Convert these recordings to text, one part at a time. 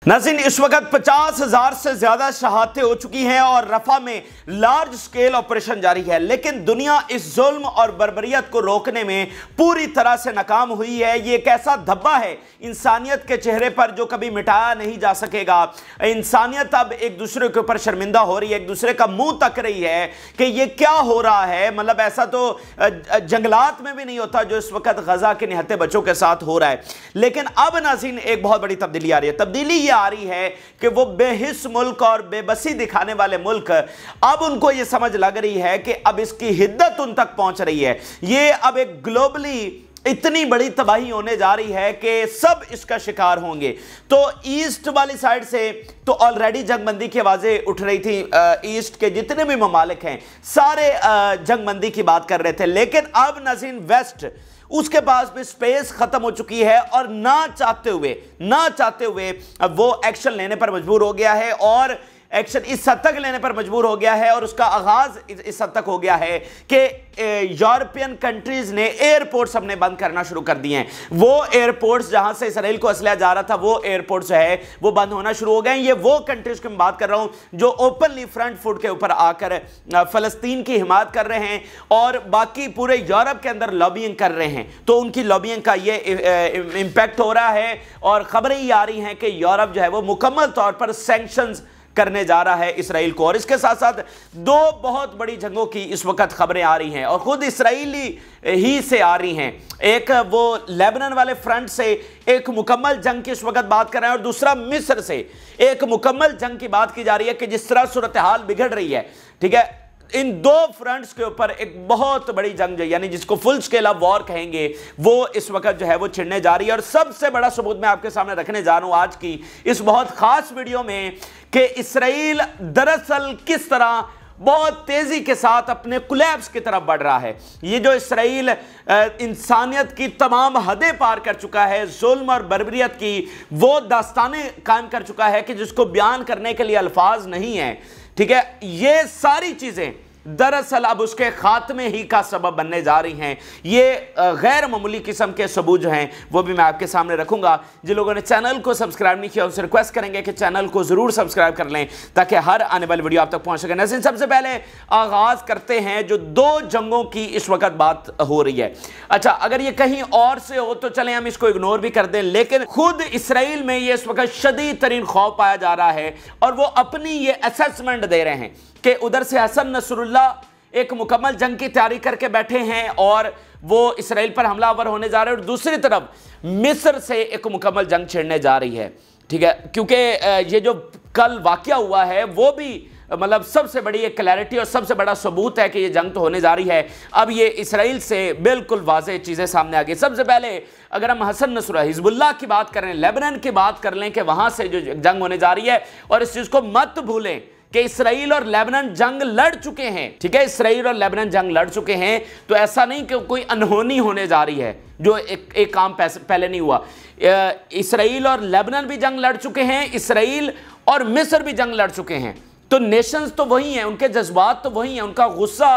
नाज़रीन, इस वक्त 50,000 से ज्यादा शहादतें हो चुकी हैं और रफा में लार्ज स्केल ऑपरेशन जारी है, लेकिन दुनिया इस जुल्म और बर्बरियत को रोकने में पूरी तरह से नाकाम हुई है। ये एक ऐसा धब्बा है इंसानियत के चेहरे पर जो कभी मिटाया नहीं जा सकेगा। इंसानियत अब एक दूसरे के ऊपर शर्मिंदा हो रही है, एक दूसरे का मुंह तक रही है कि ये क्या हो रहा है। मतलब ऐसा तो जंगलात में भी नहीं होता जो इस वक्त गजा के निहत्ते बच्चों के साथ हो रहा है। लेकिन अब नाज़रीन एक बहुत बड़ी तब्दीली आ रही है। तब्दीली आ रही है कि वो बेहिस मुल्क और बेबसी दिखाने वाले मुल्क अब उनको ये समझ लग रही है कि अब इसकी हिद्दत उन तक पहुंच रही है। ये अब एक ग्लोबली इतनी बड़ी तबाही होने जा रही है कि सब इसका शिकार होंगे। तो ईस्ट वाली साइड से तो ऑलरेडी जंगबंदी की आवाज़ें उठ रही थी। ईस्ट के जितने भी ममालिक हैं सारे जंगबंदी की बात कर रहे थे, लेकिन अब नाज़रीन वेस्ट उसके पास भी स्पेस खत्म हो चुकी है और ना चाहते हुए वो एक्शन लेने पर मजबूर हो गया है और एक्शन इस हद तक लेने पर मजबूर हो गया है और उसका आगाज इस हद तक हो गया है कि यूरोपियन कंट्रीज ने एयरपोर्ट्स अपने बंद करना शुरू कर दिए हैं। वो एयरपोर्ट्स जहां से इसराइल को असलहा जा रहा था वो एयरपोर्ट्स है वो बंद होना शुरू हो गए। ये वो कंट्रीज की मैं बात कर रहा हूं जो ओपनली फ्रंट फुट के ऊपर आकर फलस्तीन की हिमायत कर रहे हैं और बाकी पूरे यूरोप के अंदर लॉबिंग कर रहे हैं। तो उनकी लॉबिंग का ये इंपैक्ट हो रहा है और खबरें ये आ रही हैं कि यूरोप जो है वो मुकम्मल तौर पर सैंक्शंस करने जा रहा है इसराइल को। और इसके साथ साथ दो बहुत बड़ी जंगों की इस वक्त खबरें आ रही हैं और खुद इसराइली ही से आ रही हैं। एक वो लेबनान वाले फ्रंट से एक मुकम्मल जंग की इस वक्त बात कर रहे हैं और दूसरा मिस्र से एक मुकम्मल जंग की बात की जा रही है कि जिस तरह सूरत हाल बिगड़ रही है, ठीक है, इन दो फ्रंट्स के ऊपर एक बहुत बड़ी जंग यानी जिसको फुल स्केल ऑफ वॉर कहेंगे वो इस वक्त जो है वो छिड़ने जा रही है। और सबसे बड़ा सबूत मैं आपके सामने रखने जा रहा हूं आज की इस बहुत खास वीडियो में कि इसराइल दरअसल किस तरह बहुत तेजी के साथ अपने कोलैप्स की तरफ बढ़ रहा है। ये जो इसराइल इंसानियत की तमाम हदें पार कर चुका है, जुल्म और बर्बरियत की वो दास्तानें कायम कर चुका है कि जिसको बयान करने के लिए अल्फाज नहीं है, ठीक है। ये सारी चीजें दरअसल अब उसके खात्मे ही का सबब बनने जा रही हैं। ये गैर मामूली किस्म के सबूत जो हैं वो भी मैं आपके सामने रखूंगा। जिन लोगों ने चैनल को सब्सक्राइब नहीं किया उनसे रिक्वेस्ट करेंगे कि चैनल को जरूर सब्सक्राइब कर लें ताकि हर आने वाली वीडियो आप तक पहुंच सके। नाज़रीन, सबसे पहले आगाज करते हैं जो दो जंगों की इस वक्त बात हो रही है। अच्छा, अगर ये कहीं और से हो तो चलें हम इसको इग्नोर भी कर दें, लेकिन खुद इसराइल में ये इस वक्त शदीद तरीन खौफ पाया जा रहा है और वो अपनी ये असेसमेंट दे रहे हैं कि उधर से हसन नसरुल्लाह एक मुकम्मल जंग की तैयारी करके बैठे हैं और वो इसराइल पर हमलावर होने जा रहे हैं और दूसरी तरफ मिस्र से एक मुकम्मल जंग छिड़ने जा रही है, ठीक है। क्योंकि ये जो कल वाकया हुआ है वो भी मतलब सबसे बड़ी एक क्लैरिटी और सबसे बड़ा सबूत है कि ये जंग तो होने जा रही है। अब ये इसराइल से बिल्कुल वाज़ेह चीज़ें सामने आ गई। सबसे पहले अगर हम हसन नसरुल्लाह हिजबुल्लाह की बात करें, लेबनान की बात कर लें कि वहाँ से जो जंग होने जा रही है, और इस चीज़ को मत भूलें कि इसराइल और लेबनान जंग लड़ चुके हैं, ठीक है। इसराइल और लेबनान जंग लड़ चुके हैं, तो ऐसा नहीं कि कोई अनहोनी होने जा रही है जो एक काम पहले नहीं हुआ। इसराइल और लेबनान भी जंग लड़ चुके हैं, इसराइल और मिस्र भी जंग लड़ चुके हैं। तो नेशंस तो वही हैं, उनके जज्बात तो वही हैं, उनका गुस्सा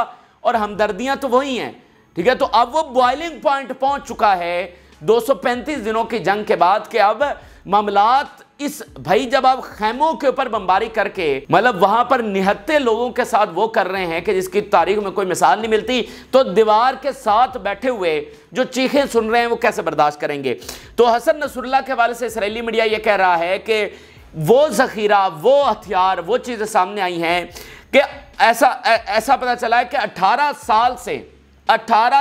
और हमदर्दियां तो वही हैं, ठीक है। तो अब वो बॉइलिंग पॉइंट पहुंच चुका है 235 दिनों की जंग के बाद कि अब मामलात इस भाई जब आप खैमों के ऊपर बमबारी करके मतलब वहां पर निहत्ते लोगों के साथ वो कर रहे हैं कि जिसकी तारीख में कोई मिसाल नहीं मिलती, तो दीवार के साथ बैठे हुए जो चीखें सुन रहे हैं वो कैसे बर्दाश्त करेंगे। तो हसन नसरुल्लाह के हवाले से इसराइली मीडिया ये कह रहा है कि वो जखीरा, वो हथियार, वो चीजें सामने आई हैं कि ऐसा पता चला है कि 18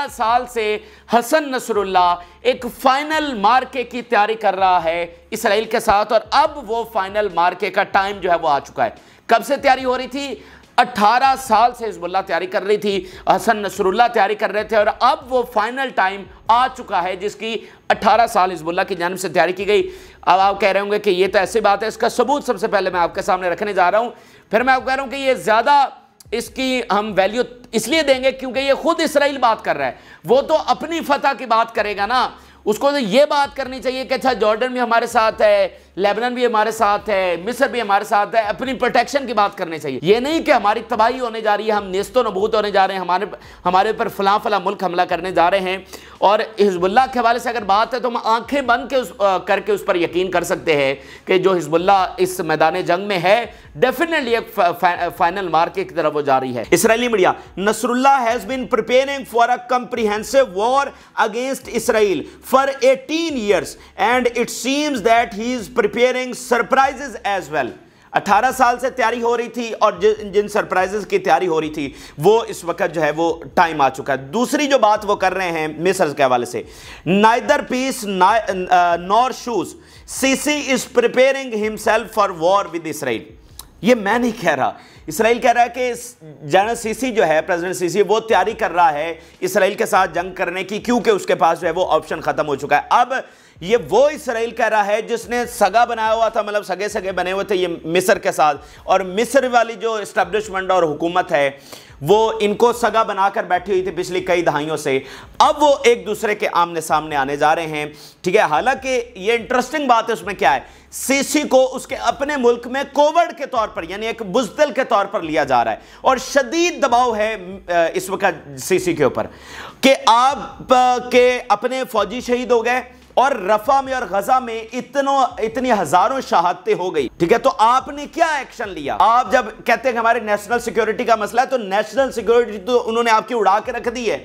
साल से हसन नसरुल्लाह एक फाइनल मार्के की तैयारी कर रहा है इसराइल के साथ और अब वो फाइनल मार्के का टाइम जो है वो आ चुका है। कब से तैयारी हो रही थी? 18 साल से हिजबुल्लाह तैयारी कर रही थी, हसन नसरुल्लाह तैयारी कर रहे थे और अब वो फाइनल टाइम आ चुका है जिसकी 18 साल हिजबुल्लाह की जानिब से तैयारी की गई। अब आप कह रहे होंगे कि ये तो ऐसी बात है, इसका सबूत सबसे पहले मैं आपके सामने रखने जा रहा हूँ। फिर मैं आपको कह रहा हूँ कि ये ज़्यादा इसकी हम वैल्यू इसलिए देंगे क्योंकि ये खुद इसराइल बात कर रहा है। वो तो अपनी फतह की बात करेगा ना, उसको तो ये बात करनी चाहिए कि अच्छा जॉर्डन भी हमारे साथ है, लेबनान भी हमारे साथ है, मिस्र भी हमारे साथ है, अपनी प्रोटेक्शन की बात करनी चाहिए। ये नहीं कि हमारी तबाही होने जा रही है, हम नेस्तो नबूत होने जा रहे हैं, हमारे ऊपर फलां फलां मुल्क हमला करने जा रहे हैं। और हिजबुल्लाह के हवाले से अगर बात है तो हम आंखें बंद करके उस पर यकीन कर सकते हैं कि जो हिजबुल्लाह इस मैदान जंग में है डेफिनेटली एक फाइनल मार की तरफ वो जा रही है। Israeli media, Nasrallah has been preparing for a comprehensive war against Israel for 18 years and it seems that he is preparing surprises as well. 18 साल से तैयारी हो रही थी और जिन सरप्राइजेस की तैयारी हो रही थी वो इस वक्त जो है वो टाइम आ चुका है। दूसरी जो बात वो कर रहे हैं मिस्र के हवाले से, neither peace nor shoes, Sisi is preparing himself for war with Israel. ये मैं नहीं कह रहा, इसराइल कह रहा है कि जनरल सीसी जो है, प्रेसिडेंट सीसी, वो तैयारी कर रहा है इसराइल के साथ जंग करने की, क्योंकि उसके पास जो है वो ऑप्शन खत्म हो चुका है। अब ये वो इसराइल कह रहा है जिसने सगा बनाया हुआ था, मतलब सगे सगे बने हुए थे ये मिस्र के साथ, और मिस्र वाली जो इस्टेब्लिशमेंट और हुकूमत है वो इनको सगा बनाकर बैठी हुई थी पिछली कई दहाइयों से। अब वो एक दूसरे के आमने सामने आने जा रहे हैं, ठीक है। हालांकि ये इंटरेस्टिंग बात है उसमें क्या है, सीसी को उसके अपने मुल्क में कोवर्ड के तौर पर, यानी एक बुज़दिल के तौर पर लिया जा रहा है, और शदीद दबाव है इस वक्त सीसी के ऊपर कि आप के अपने फौजी शहीद हो गए और रफा में और गजा में इतनी हजारों शहादतें हो गई, ठीक है। तो आपने क्या एक्शन लिया? आप जब कहते हैं कि हमारे नेशनल सिक्योरिटी का मसला है, तो नेशनल सिक्योरिटी तो उन्होंने आपकी उड़ा के रख दी है।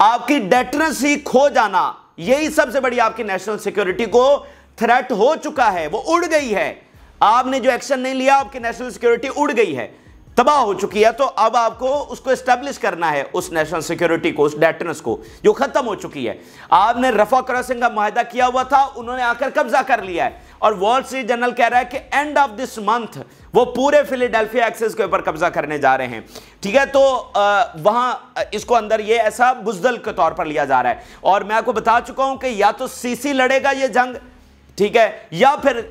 आपकी डेटरेंसी खो जाना, यही सबसे बड़ी आपकी नेशनल सिक्योरिटी को थ्रेट हो चुका है, वो उड़ गई है। आपने जो एक्शन नहीं लिया, आपकी नेशनल सिक्योरिटी उड़ गई है, तबाह हो चुकी है। तो अब आपको उसको एस्टेब्लिश करना है, उस नेशनल सिक्योरिटी को, उस डेटरेंस को जो खत्म हो चुकी है। आपने रफा क्रॉसिंग का मुआहदा किया हुआ था, उन्होंने आकर कब्जा कर लिया है, और वॉल स्ट्रीट जर्नल कह रहा है कि एंड ऑफ दिस मंथ वो पूरे फिलाडेल्फिया एक्सेस के ऊपर कब्जा करने जा रहे हैं, ठीक है। तो वहां इसको अंदर ये ऐसा बुज़दिल के तौर पर लिया जा रहा है। और मैं आपको बता चुका हूं कि या तो सीसी लड़ेगा ये जंग, ठीक है, या फिर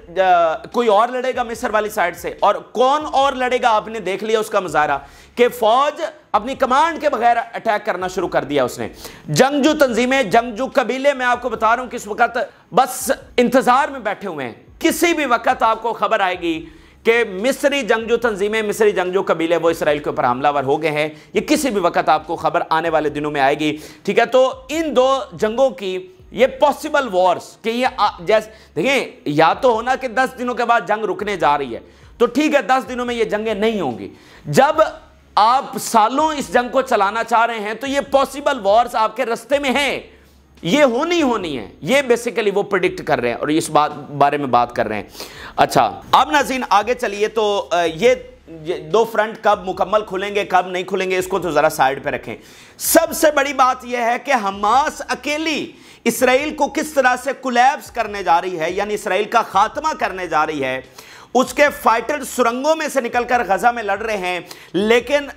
कोई और लड़ेगा मिस्र वाली साइड से। और कौन और लड़ेगा आपने देख लिया उसका मुजाहरा कि फौज अपनी कमांड के बगैर अटैक करना शुरू कर दिया उसने। जंगजू तंजीमें, जंगजू कबीले, मैं आपको बता रहा हूं कि इस वक्त बस इंतजार में बैठे हुए हैं। किसी भी वक्त आपको खबर आएगी कि मिस्री जंगजू तंजीमें, मिस्री जंगजू कबीले वो इसराइल के ऊपर हमलावर हो गए हैं। ये किसी भी वक्त आपको खबर आने वाले दिनों में आएगी, ठीक है। तो इन दो जंगों की ये पॉसिबल वॉर्स कि ये जैसे देखिए, या तो होना कि 10 दिनों के बाद जंग रुकने जा रही है, तो ठीक है 10 दिनों में ये जंगें नहीं होंगी। जब आप सालों इस जंग को चलाना चाह रहे हैं तो ये पॉसिबल वॉर्स आपके रास्ते में हैं, ये होनी है। ये बेसिकली वो प्रेडिक्ट कर रहे हैं और इस बारे में बात कर रहे हैं। अच्छा, अब नाज़रीन आगे चलिए। तो ये दो फ्रंट कब मुकम्मल खुलेंगे, कब नहीं खुलेंगे, इसको तो जरा साइड पे रखें। सबसे बड़ी बात यह है कि हमास अकेली इसराइल को किस तरह से कोलैप्स करने जा रही है, यानी इसराइल का खात्मा करने जा रही है। उसके फाइटर सुरंगों में से निकलकर गजा में लड़ रहे हैं, लेकिन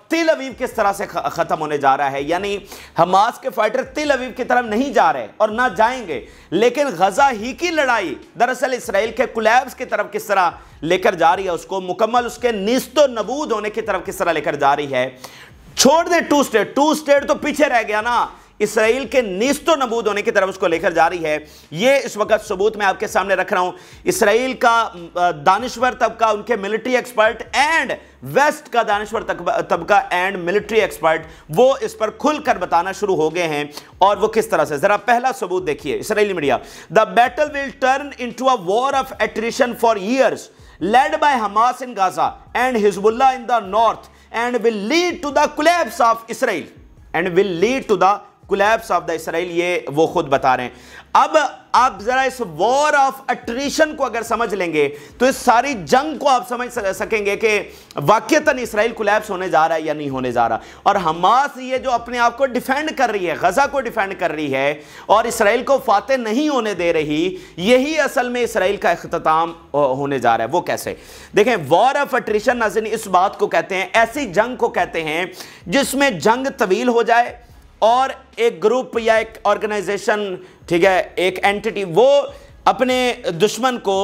तिल अवीव किस तरह से खत्म होने जा रहा है, यानी हमास के फाइटर तिल अवीव की तरफ नहीं जा रहे और ना जाएंगे, लेकिन गजा ही की लड़ाई दरअसल इसराइल के कोलैप्स की तरफ किस तरह लेकर जा रही है, उसको मुकम्मल उसके नीस्तो नबूद होने की तरफ किस तरह लेकर जा रही है। छोड़ दें टू स्टेट तो पीछे रह गया ना, इसराइल के नीस्तो नबूद होने की तरफ उसको लेकर जा रही है। ये इस वक्त सबूत मैं आपके सामने रख रहा हूं। इसराइल का दानिश्वर तबका, उनके मिलिट्री एक्सपर्ट एंड वेस्ट का दानिश्वर तबका एंड मिलिट्री एक्सपर्ट, वो इस पर खुलकर बताना शुरू हो गए हैं। और वो किस तरह से, जरा पहला सबूत देखिए Israeli media. The battle will turn into a war of attrition for years led by Hamas in Gaza and Hezbollah in the north and will lead to the collapse of Israel and will lead to the collapse of the Israel। ये वो खुद बता रहे हैं। अब आप जरा इस वॉर ऑफ अट्रिशन को अगर समझ लेंगे तो इस सारी जंग को आप समझ सकेंगे कि वाकईतन इसराइल कोलैप्स होने जा रहा है या नहीं होने जा रहा। और हमास ये जो अपने आप को डिफेंड कर रही है, गजा को डिफेंड कर रही है और इसराइल को फाते नहीं होने दे रही, यही असल में इसराइल का इख्तिताम होने जा रहा है। वो कैसे देखें, वॉर ऑफ अट्रिशन नाज़रीन इस बात को कहते हैं, ऐसी जंग को कहते हैं जिसमें जंग तवील हो जाए और एक ग्रुप या एक ऑर्गेनाइजेशन, ठीक है, एक एंटिटी, वो अपने दुश्मन को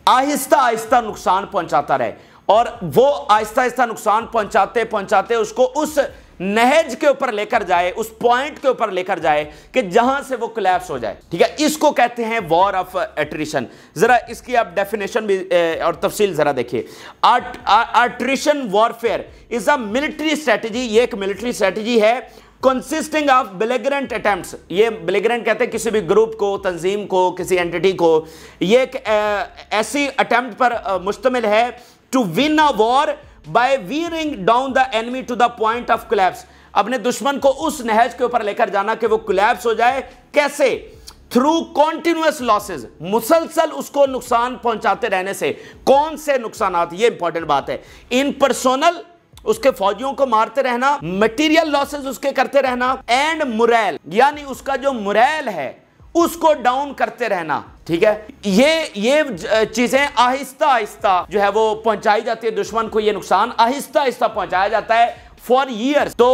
आहिस्ता आहिस्ता नुकसान पहुंचाता रहे और वो आहिस्ता आहिस्ता नुकसान पहुंचाते पहुंचाते उसको उस नहज के ऊपर लेकर जाए, उस पॉइंट के ऊपर लेकर जाए कि जहां से वो कोलैप्स हो जाए, ठीक है। इसको कहते हैं वॉर ऑफ एट्रिशन। जरा इसकी आप डेफिनेशन भी और तफसील जरा देखिए। Attrition warfare is a military strategy, ये एक मिलिट्री स्ट्रेटजी है कंसिस्टिंग ऑफ बेलिगरेंट अटेम्प्ट्स। ये बेलिगरेंट कहते हैं किसी भी ग्रुप को, तंजीम को, किसी एंटिटी को। ये एक ऐसी अटेम्प्ट पर मुश्तमिल है to win a war by wearing down the enemy to the point of collapse, अपने दुश्मन को उस नहज के ऊपर लेकर जाना कि वो कोलैप्स हो जाए। कैसे? थ्रू कॉन्टिन्यूअस लॉसेज, मुसलसल उसको नुकसान पहुंचाते रहने से। कौन से नुकसान? ये इंपॉर्टेंट बात है। इन पर्सोनल, उसके फौजियों को मारते रहना, मटेरियल लॉसेस उसके करते रहना, एंड मोरल, यानी उसका जो मोरल है उसको डाउन करते रहना, ठीक है। ये चीजें आहिस्ता आहिस्ता जो है वो पहुंचाई जाती है दुश्मन को। ये नुकसान आहिस्ता आहिस्ता पहुंचाया जाता है फॉर ईयर्स। तो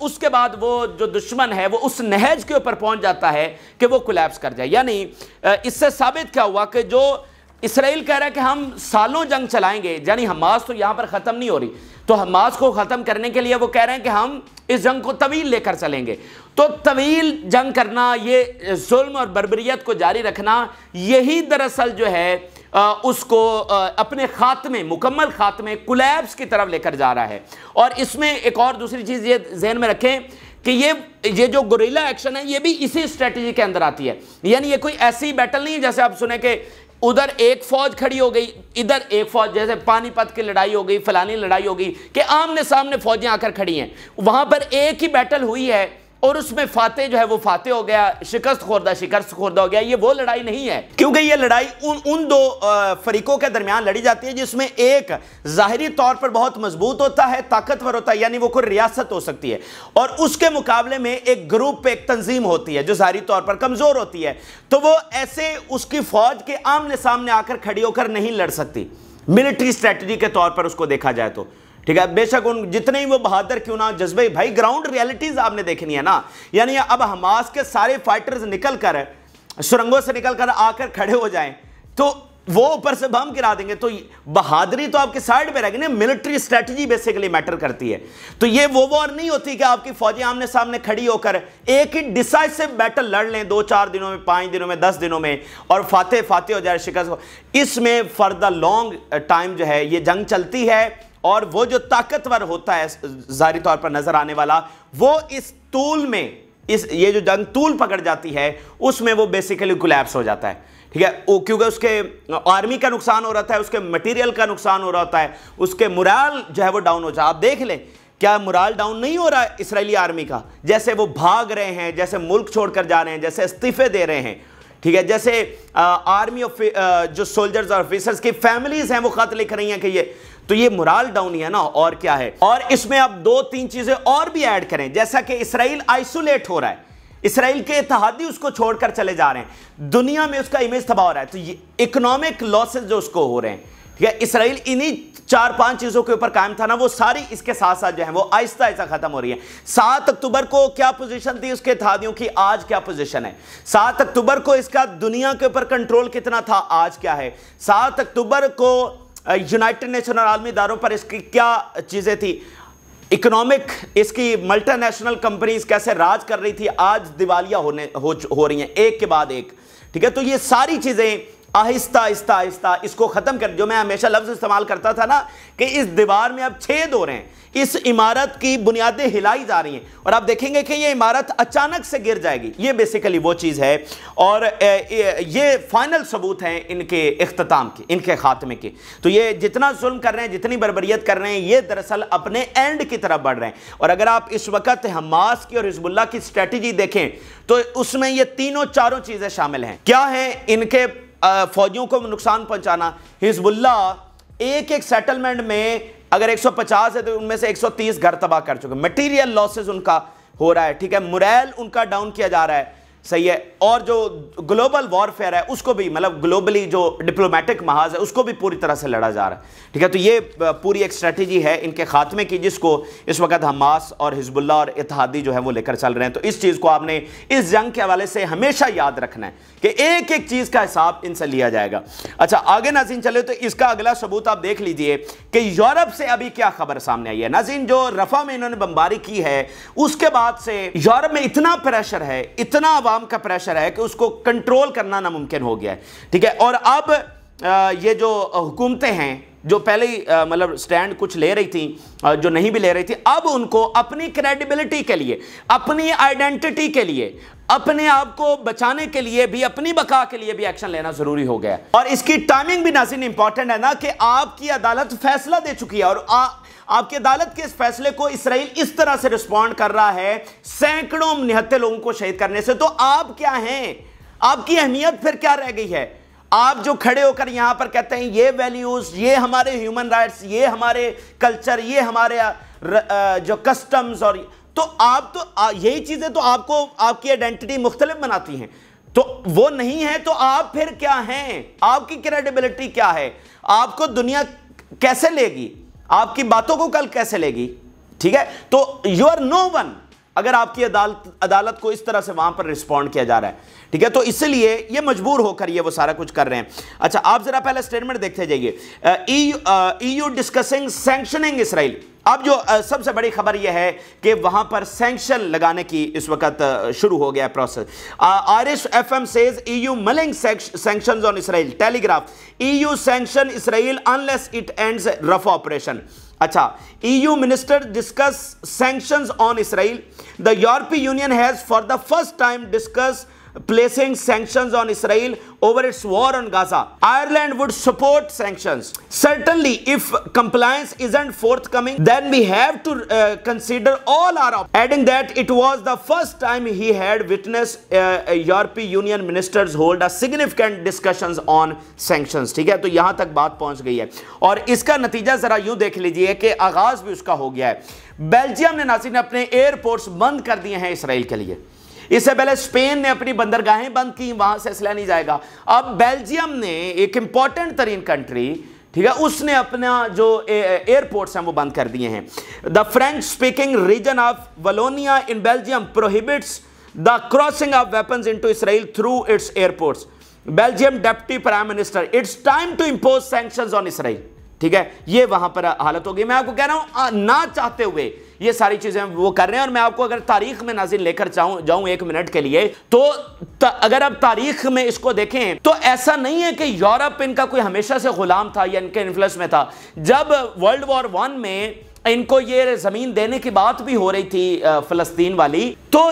उसके बाद वो जो दुश्मन है वो उस नहज के ऊपर पहुंच जाता है कि वो कोलैप्स कर जाए। यानी इससे साबित क्या हुआ कि जो इसराइल कह रहा है कि हम सालों जंग चलाएंगे, यानी हमास तो यहां पर खत्म नहीं हो रही, तो हमास को खत्म करने के लिए वो कह रहे हैं कि हम इस जंग को तवील लेकर चलेंगे। तो तवील जंग करना, ये जुल्म और बर्बरियत को जारी रखना, यही दरअसल जो है उसको अपने खात्मे, मुकम्मल खात्मे, कोलैप्स की तरफ लेकर जा रहा है। और इसमें एक और दूसरी चीज ये ज़हन में रखें कि ये जो गुरिल्ला एक्शन है ये भी इसी स्ट्रेटजी के अंदर आती है। यानी ये कोई ऐसी बैटल नहीं है जैसे आप सुने कि उधर एक फौज खड़ी हो गई, इधर एक फौज, जैसे पानीपत की लड़ाई हो गई, फलानी लड़ाई हो गई कि आमने सामने फौजें आकर खड़ी हैं। वहां पर एक ही बैटल हुई है और उसमें फाते जो है वो फाते हो गया, शिकस्त खोरदा हो गया। ये वो लड़ाई नहीं है, क्योंकि ये लड़ाई उन दो फरीकों के दरमियान लड़ी जाती है जिसमें एक जाहिरी तौर पर बहुत मजबूत होता है, ताकतवर होता है, यानी वो कोई रियासत हो सकती है, और उसके मुकाबले में एक ग्रुप, एक तंजीम होती है जो जाहिरी तौर पर कमजोर होती है। तो वो ऐसे उसकी फौज के आमने सामने आकर खड़ी होकर नहीं लड़ सकती, मिलिट्री स्ट्रेटजी के तौर पर उसको देखा जाए तो, ठीक है। बेशक उन जितने ही वो बहादुर क्यों ना, जज्बे, भाई ग्राउंड रियलिटीज आपने देखनी है ना। यानी अब हमास के सारे फाइटर्स निकल कर, सुरंगों से निकल कर आकर खड़े हो जाएं तो वो ऊपर से बम गिरा देंगे, तो बहादुरी तो आपके साइड पे रहेगी ना। मिलिट्री स्ट्रेटजी बेसिकली मैटर करती है। तो ये वो वॉर नहीं होती कि आपकी फौजें आमने सामने खड़ी होकर एक ही डिसाइसिव बैटल लड़ लें 2-4 दिनों में, 5 दिनों में, 10 दिनों में, और फाते हो जाए, शिकस्त हो। इसमें फॉर द लॉन्ग टाइम जो है ये जंग चलती है, और वो जो ताकतवर होता है जाहिरी तौर पर नजर आने वाला, वो इस तूल में, ये जो जंग तूल पकड़ जाती है उसमें वो बेसिकली कोलैप्स हो जाता है, ठीक है। क्योंकि उसके आर्मी का नुकसान हो रहा है, उसके मटेरियल का नुकसान हो रहा होता है, उसके मोरल जो है वो डाउन हो जाता है। आप देख लें, क्या मोरल डाउन नहीं हो रहा है इसराइली आर्मी का? जैसे वो भाग रहे हैं, जैसे मुल्क छोड़कर जा रहे हैं, जैसे इस्तीफे दे रहे हैं, ठीक है। जैसे आर्मी ऑफ जो सोल्जर्स और ऑफिसर्स की फैमिलीज हैं वो खत लिख रही हैं कि ये मोरल डाउन ही है ना, और क्या है। और इसमें अब 2-3 चीजें और भी ऐड करें, जैसा कि इसराइल आइसोलेट हो रहा है, इसराइल के इत्तेहादी उसको छोड़कर चले जा रहे हैं, दुनिया में उसका इमेज तबाह हो रहा है, तो ये इकोनॉमिक लॉसेस जो उसको हो रहे हैं, ठीक है। इसराइल इन्हीं 4-5 चीजों के ऊपर कायम था ना, वो सारी इसके साथ साथ जो है वो आहिस्ता आहिस्ता खत्म हो रही है। 7 अक्टूबर को क्या पोजीशन थी उसके इत्तेहादियों की, आज क्या पोजीशन है? 7 अक्टूबर को इसका दुनिया के ऊपर कंट्रोल कितना था, आज क्या है? 7 अक्टूबर को यूनाइटेड नेशन और आलमी इदारों पर इसकी क्या चीजें थी, इकोनॉमिक, इसकी मल्टीनेशनल कंपनीज कैसे राज कर रही थी, आज दिवालिया हो रही हैं एक के बाद एक, ठीक है। तो ये सारी चीजें आहिस्ता आहिस्ता आहिस्ता इसको खत्म कर, जो मैं हमेशा लफ्ज इस्तेमाल करता था ना कि इस दीवार में अब छेद हो रहे हैं, इस इमारत की बुनियादें हिलाई जा रही हैं, और आप देखेंगे कि ये इमारत अचानक से गिर जाएगी। ये बेसिकली वो चीज़ है, और ये फाइनल सबूत हैं इनके इख्तिताम के, इनके खात्मे के। तो ये जितना जुल्म कर रहे हैं, जितनी बर्बरियत कर रहे हैं, ये दरअसल अपने एंड की तरफ बढ़ रहे हैं। और अगर आप इस वक्त हमास की और हिजबुल्लाह की स्ट्रेटजी देखें तो उसमें ये तीनों चारों चीज़ें शामिल हैं। क्या है? इनके फौजियों को नुकसान पहुंचाना। हिजबुल्लाह एक सेटलमेंट में अगर 150 है तो उनमें से 130 घर तबाह कर चुके, मटेरियल लॉसेस उनका हो रहा है, ठीक है। मोरल उनका डाउन किया जा रहा है, सही है, और जो ग्लोबल वॉरफेयर है उसको भी, मतलब ग्लोबली जो डिप्लोमेटिक महाज है उसको भी पूरी तरह से लड़ा जा रहा है। ठीक है, तो ये पूरी एक स्ट्रेटजी है इनके खात्मे की, जिसको इस वक्त हमास और हिजबुल्लाह और इत्तेहादी जो है वो लेकर चल रहे हैं। तो इस चीज़ को आपने इस जंग के हवाले से हमेशा याद रखना है कि एक एक चीज़ का हिसाब इनसे लिया जाएगा। अच्छा, आगे नाज़रीन चले तो इसका अगला सबूत आप देख लीजिए कि यूरोप से अभी क्या खबर सामने आई है। नाज़रीन, जो रफ़ा में इन्होंने बमबारी की है उसके बाद से यूरोप में इतना प्रेशर है, इतना आवाम का प्रेशर है कि उसको कंट्रोल करना नामुमकिन हो गया है। ठीक है, और अब ये जो हुकूमतें हैं जो पहले ही मतलब स्टैंड कुछ ले रही थी, जो नहीं भी ले रही थी, अब उनको अपनी क्रेडिबिलिटी के लिए, अपनी आइडेंटिटी के लिए, अपने आप को बचाने के लिए भी, अपनी बका के लिए भी एक्शन लेना जरूरी हो गया। और इसकी टाइमिंग भी नाज़रीन इंपॉर्टेंट है ना, कि आपकी अदालत फैसला दे चुकी है और आपकी अदालत के इस फैसले को इसराइल इस तरह से रिस्पॉन्ड कर रहा है, सैकड़ों निहत्थे लोगों को शहीद करने से। तो आप क्या हैं? आपकी अहमियत फिर क्या रह गई है? आप जो खड़े होकर यहां पर कहते हैं ये वैल्यूज, ये हमारे ह्यूमन राइट्स, ये हमारे कल्चर, ये हमारे जो कस्टम्स, और तो आप तो यही चीजें तो आपको आपकी आइडेंटिटी मुख्तलिफ बनाती हैं। तो वो नहीं है तो आप फिर क्या हैं? आपकी क्रेडिबिलिटी क्या है? आपको दुनिया कैसे लेगी? आपकी बातों को कल कैसे लेगी? ठीक है, तो यू आर नो वन अगर आपकी अदालत को इस तरह से वहां पर रिस्पॉन्ड किया जा रहा है। ठीक है, तो इसलिए ये मजबूर होकर ये वो सारा कुछ कर रहे हैं। अच्छा, आप जरा पहले स्टेटमेंट देखते जाइए। EU discussing sanctioning Israel. अब जो सबसे बड़ी खबर यह है कि वहां पर सैंक्शन लगाने की इस वक्त शुरू हो गया है process. Irish FM says EU mulling sanctions on Israel. Telegraph, EU sanction Israel unless it ends Rafah operation. अच्छा, EU minister discuss sanctions on Israel. The European Union has for the first time discussed placing sanctions on Israel over its war on Gaza. Ireland would support sanctions. Certainly, if compliance isn't forthcoming, then we have to consider all our options. Adding that it was the first time he had witnessed European Union ministers hold a significant discussions on sanctions. ठीक है, तो यहां तक बात पहुंच गई है और इसका नतीजा जरा यूं देख लीजिए कि आगाज भी उसका हो गया है। बेल्जियम ने नाज़रीन अपने एयरपोर्ट्स बंद कर दिए हैं इसराइल के लिए। इससे पहले स्पेन ने अपनी बंदरगाहें बंद की, वहां से असला नहीं जाएगा। अब बेल्जियम ने, एक इंपॉर्टेंट तरीन कंट्री, ठीक है, उसने अपना जो एयरपोर्ट्स हैं वो बंद कर दिए हैं। The French speaking region of Wallonia in Belgium prohibits the crossing of weapons into Israel through its airports. Belgium deputy prime minister, it's time to impose sanctions on Israel. ठीक है, ये वहां पर हालत होगी। मैं आपको कह रहा हूं ना चाहते हुए ये सारी चीजें वो कर रहे हैं। और मैं आपको अगर तारीख में नाज़रीन लेकर जाऊं 1 मिनट के लिए, तो अगर आप तारीख में इसको देखें तो ऐसा नहीं है कि यूरोप इनका कोई हमेशा से गुलाम था या इनके इन्फ्लुएंस में था। जब वर्ल्ड वॉर 1 में इनको ये जमीन देने की बात भी हो रही थी फलस्तीन वाली, तो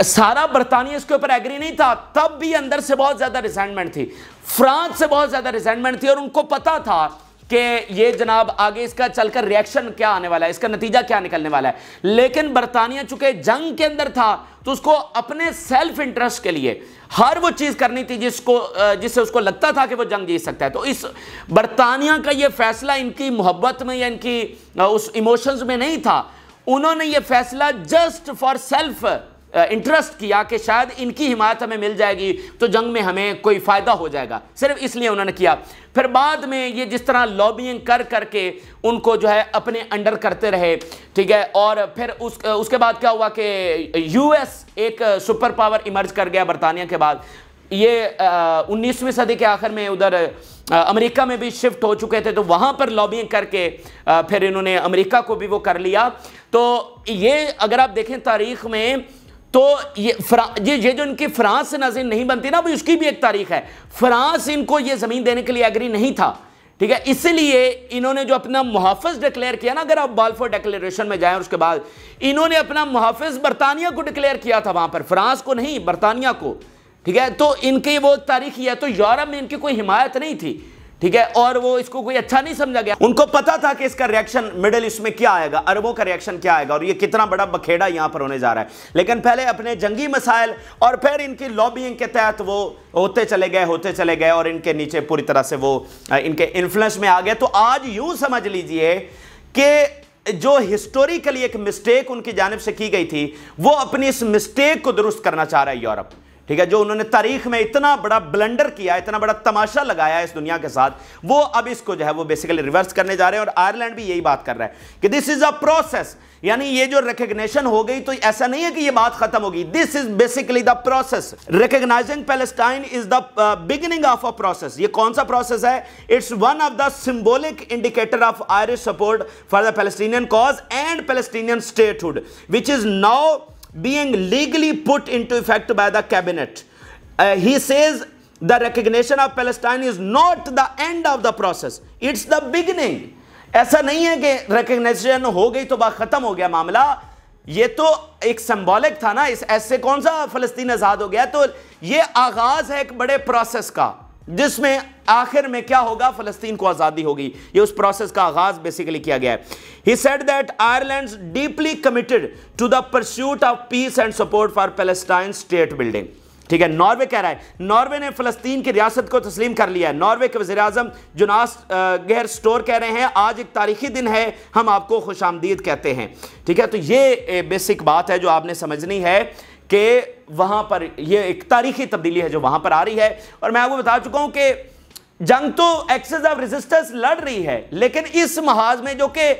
सारा बरतानिया इसके ऊपर एग्री नहीं था। तब भी अंदर से बहुत ज्यादा रिजेंटमेंट थी, फ्रांस से बहुत ज्यादा रिजेंटमेंट थी, और उनको पता था कि ये जनाब आगे इसका चलकर रिएक्शन क्या आने वाला है, इसका नतीजा क्या निकलने वाला है। लेकिन बरतानिया चूंकि जंग के अंदर था तो उसको अपने सेल्फ इंटरेस्ट के लिए हर वो चीज करनी थी जिससे उसको लगता था कि वो जंग जीत सकता है। तो इस बरतानिया का ये फैसला इनकी मोहब्बत में या इनकी उस इमोशंस में नहीं था। उन्होंने ये फैसला जस्ट फॉर सेल्फ इंटरेस्ट किया कि शायद इनकी हिमायत हमें मिल जाएगी तो जंग में हमें कोई फायदा हो जाएगा, सिर्फ इसलिए उन्होंने किया। फिर बाद में ये जिस तरह लॉबिंग कर करके उनको जो है अपने अंडर करते रहे, ठीक है, और फिर उसके बाद क्या हुआ कि यूएस एक सुपर पावर इमर्ज कर गया बरतानिया के बाद। ये 19वीं सदी के आखिर में उधर अमेरिका में भी शिफ्ट हो चुके थे, तो वहां पर लॉबिंग करके फिर इन्होंने अमेरिका को भी वो कर लिया। तो ये अगर आप देखें तारीख में, तो ये जो इनकी फ्रांस से नाज़रीन नहीं बनती ना, उसकी भी एक तारीख है। फ्रांस इनको ये ज़मीन देने के लिए एग्री नहीं था, ठीक है, इसलिए इन्होंने जो अपना मुहाफ़िज़ डिक्लेयर किया ना, अगर आप बाल्फोर डिक्लेरेशन में जाएं, उसके बाद इन्होंने अपना मुहाफ़िज़ बरतानिया को डिक्लेयर किया था वहाँ पर, फ्रांस को नहीं, बरतानिया को, ठीक है। तो इनकी वो तारीख है। तो यूरोप में इनकी कोई हिमायत नहीं थी, ठीक है, और वो इसको कोई अच्छा नहीं समझा गया। उनको पता था कि इसका रिएक्शन मिडिल ईस्ट में क्या आएगा, अरबों का रिएक्शन क्या आएगा, और ये कितना बड़ा बखेड़ा यहां पर होने जा रहा है। लेकिन पहले अपने जंगी मसाइल और फिर इनकी लॉबिंग के तहत वो होते चले गए और इनके नीचे पूरी तरह से वो इनके इन्फ्लुएंस में आ गए। तो आज यूं समझ लीजिए कि जो हिस्टोरिकली एक मिस्टेक उनकी जानिब से की गई थी, वो अपनी इस मिस्टेक को दुरुस्त करना चाह रहा है यूरोप, ठीक है, जो उन्होंने तारीख में इतना बड़ा ब्लंडर किया, इतना बड़ा तमाशा लगाया इस दुनिया के साथ, वो अब इसको जो है वो बेसिकली रिवर्स करने जा रहे हैं। और आयरलैंड भी यही बात कर रहा है कि दिस इज अ प्रोसेस, यानी ये जो रिकग्निशन हो गई तो ऐसा नहीं है कि ये बात खत्म होगी, this is basically the process. Recognising Palestine is the beginning of a process. ये कौन सा प्रोसेस है? It's one of the symbolic indicator of Irish support for the Palestinian cause and Palestinian statehood which is now being legally put into effect by the cabinet. He says the recognition of Palestine is not the end of the process, it's the beginning. ऐसा नहीं है कि recognition हो गई तो बात खत्म हो गया मामला, ये तो एक सिंबॉलिक था ना, इस ऐसे कौन सा फलस्तीन आजाद हो गया? तो ये आगाज है एक बड़े प्रोसेस का, जिसमें आखिर में क्या होगा? फलस्तीन को आज़ादी होगी। ये उस प्रोसेस का आगाज बेसिकली किया गया है। He said that Ireland is deeply committed to the pursuit of peace and support for Palestine state building. ठीक है, नॉर्वे कह रहा है, नॉर्वे ने फलस्तीन की रियासत को तस्लीम कर लिया है। नॉर्वे के वज़ीर आज़म जोनास गेहर स्टोर कह रहे हैं आज एक तारीखी दिन है, हम आपको खुशामदीद कहते हैं। ठीक है, तो ये बेसिक बात है जो आपने समझनी है कि वहाँ पर ये एक तारीखी तब्दीली है जो वहाँ पर आ रही है। और मैं आपको बता चुका हूँ कि जंग तो एक्सेस ऑफ रेजिस्टेंस लड़ रही है, लेकिन इस महाज में जो कि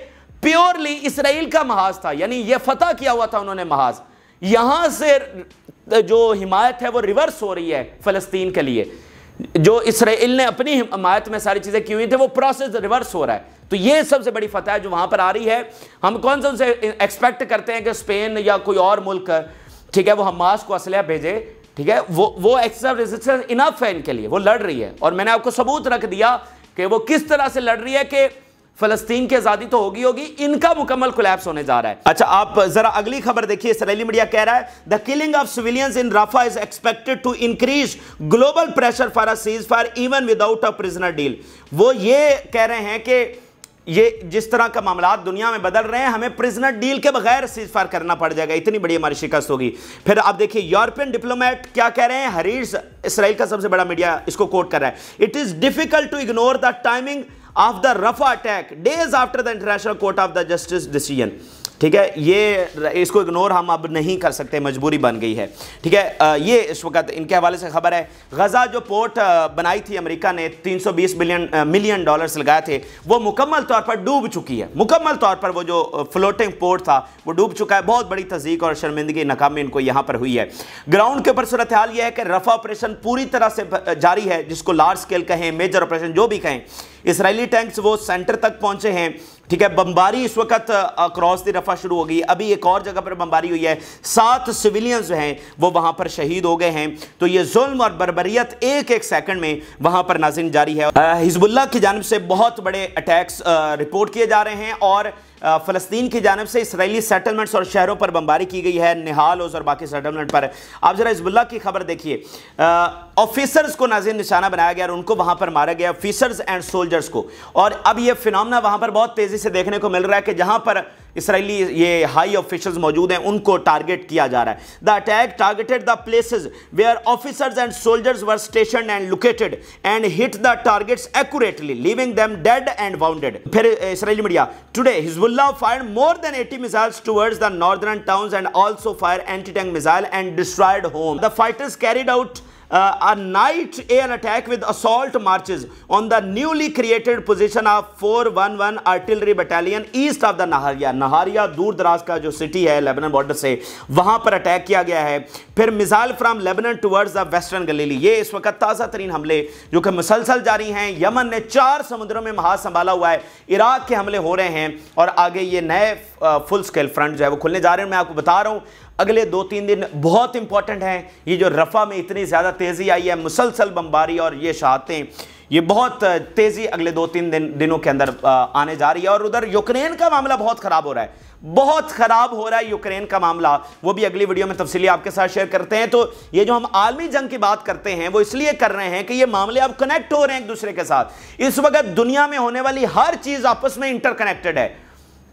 प्योरली इसराइल का महाज था, यानी ये फतह किया हुआ था उन्होंने महाज, यहाँ से जो हिमायत है वो रिवर्स हो रही है फ़लस्तीन के लिए। जो इसराइल ने अपनी हिमायत में सारी चीज़ें की हुई थी वो प्रोसेस रिवर्स हो रहा है। तो ये सबसे बड़ी फतह है जो वहाँ पर आ रही है। हम कौन सा उनसे एक्सपेक्ट करते हैं कि स्पेन या कोई और मुल्क, ठीक है, वो हमास को असलहा भेजे, ठीक है, वो एक्सेस रेजिस्टेंस इनफ है इनके लिए, वो लड़ रही है। और मैंने आपको सबूत रख दिया कि वो किस तरह से लड़ रही है कि फलस्तीन की आजादी तो होगी, इनका मुकम्मल कोलैप्स होने जा रहा है। अच्छा, आप जरा अगली खबर देखिए। इसराइली मीडिया कह रहा है the killing of civilians in Rafah is expected to increase global pressure for a ceasefire even without a prisoner deal. वो ये कह रहे हैं कि ये जिस तरह का मामला दुनिया में बदल रहे हैं, हमें प्रिजनर डील के बगैर सीज फायर करना पड़ जाएगा, इतनी बड़ी हमारी शिकस्त होगी। फिर आप देखिए यूरोपियन डिप्लोमेट क्या कह रहे हैं, हरीश इसराइल का सबसे बड़ा मीडिया इसको कोट कर रहा है, it is difficult to ignore the timing of the Rafah attack days after the international court of the justice decision. ठीक है, ये इसको इग्नोर हम अब नहीं कर सकते, मजबूरी बन गई है। ठीक है, ये इस वक्त इनके हवाले से खबर है। गजा जो पोर्ट बनाई थी अमेरिका ने, 320 मिलियन डॉलर्स लगाए थे, वो मुकम्मल तौर पर डूब चुकी है। मुकम्मल तौर पर वो जो फ्लोटिंग पोर्ट था वो डूब चुका है। बहुत बड़ी तज़ीक और शर्मिंदगी नाकामी इनको यहाँ पर हुई है। ग्राउंड के ऊपर सूरत हाल यह है कि रफा ऑपरेशन पूरी तरह से जारी है, जिसको लार्ज स्केल कहें, मेजर ऑपरेशन जो भी कहें। इसराइली टैंक्स वो सेंटर तक पहुंचे हैं। ठीक है, बमबारी इस वक्त अक्रॉस द रफा शुरू हो गई। अभी एक और जगह पर बमबारी हुई है, 7 सिविलियंस जो हैं वो वहां पर शहीद हो गए हैं। तो ये जुल्म और बर्बरियत एक एक सेकंड में वहां पर नाज़रीन जारी है। हिजबुल्लाह की जानिब से बहुत बड़े अटैक्स रिपोर्ट किए जा रहे हैं और फ़लस्तीन की जानिब से इसराइली सेटलमेंट्स और शहरों पर बमबारी की गई है, निहालोस और बाकी सेटलमेंट पर। आप जरा हिजबुल्लाह की खबर देखिए। ऑफिसर्स को नाज़रीन निशाना बनाया गया और उनको वहां पर मारा गया, ऑफिसर्स एंड सोल्जर्स को। और अब ये फिनोमेना वहां पर बहुत तेजी से देखने को मिल रहा है कि जहां पर इसराइली ये हाई ऑफिशियल्स मौजूद हैं उनको टारगेट किया जा रहा है। The attack targeted the places where officers and soldiers were stationed and located and hit the targets accurately leaving them dead and wounded. फिर Israeli media, today Hezbollah fired more than 80 missiles towards the northern towns and also fire anti tank missile and destroyed home. The fighters carried out a night air attack with assault marches on the newly created position of 411 artillery battalion east of the Nahariya। Nahariya दूर दराज का जो city है Lebanon border से, वहां पर attack किया गया है। फिर missile from Lebanon towards the western Galilee. ये इस वक्त ताज़ा तरीन हमले जो कि मुसलसल जारी हैं। यमन ने 4 समुद्रों में महाज संभाला हुआ है, इराक के हमले हो रहे हैं और आगे ये नए फुल स्केल फ्रंट जो है वो खुलने जा रहे हैं। मैं आपको बता रहा हूँ अगले 2-3 दिन बहुत इंपॉर्टेंट हैं। ये जो रफ़ा में इतनी ज़्यादा तेज़ी आई है, मुसलसल बमबारी और ये शहादतें, ये बहुत तेज़ी अगले 2-3 दिनों के अंदर आने जा रही है। और उधर यूक्रेन का मामला बहुत ख़राब हो रहा है, बहुत ख़राब हो रहा है यूक्रेन का मामला। वो भी अगली वीडियो में तफसीली आपके साथ शेयर करते हैं। तो ये जो हम आलमी जंग की बात करते हैं वो इसलिए कर रहे हैं कि ये मामले अब कनेक्ट हो रहे हैं एक दूसरे के साथ। इस वक्त दुनिया में होने वाली हर चीज़ आपस में इंटरकनेक्टेड है।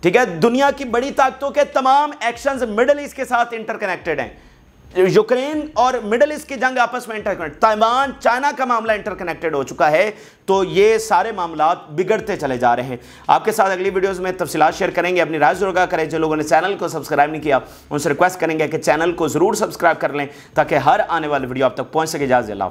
ठीक है, दुनिया की बड़ी ताकतों के तमाम एक्शंस मिडिल ईस्ट के साथ इंटरकनेक्टेड हैं। यूक्रेन और मिडिल ईस्ट की जंग आपस में इंटरकनेक्ट, ताइवान चाइना का मामला इंटरकनेक्टेड हो चुका है, तो ये सारे मामला बिगड़ते चले जा रहे हैं। आपके साथ अगली वीडियोस में तफसीलात शेयर करेंगे। अपनी राय जरूर करें। जो लोगों ने चैनल को सब्सक्राइब नहीं किया उनसे रिक्वेस्ट करेंगे कि चैनल को जरूर सब्सक्राइब कर लें ताकि हर आने वाली वीडियो आप तक पहुंच सके। इजाज़त।